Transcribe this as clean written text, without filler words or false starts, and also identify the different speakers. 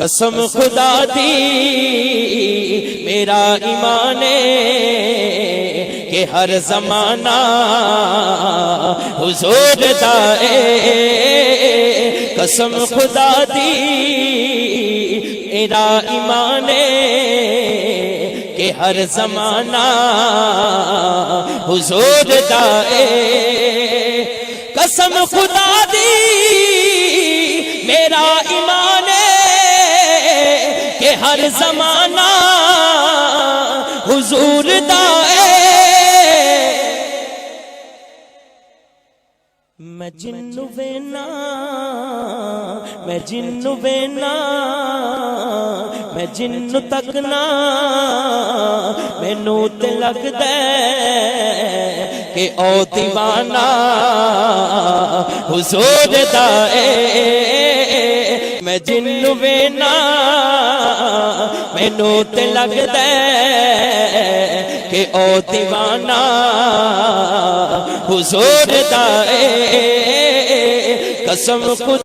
Speaker 1: قسم خدا دی میرا ایمان کہ ہر زمانہ حضور دا قسم خدا دی میرا ایمان کہ ہر زمانہ حضور دا قسم خدا دی میرا ایمان کہ ہر زمانہ حضور دا میں جنوں وینا میں جنوں وینا میں جنوں تکنا مینوں تے لگدا کہ او دیوانہ حضور دا میں جنوں وینا مینوں تے لگدا کہ او دیوانہ حضور دا قسم خدا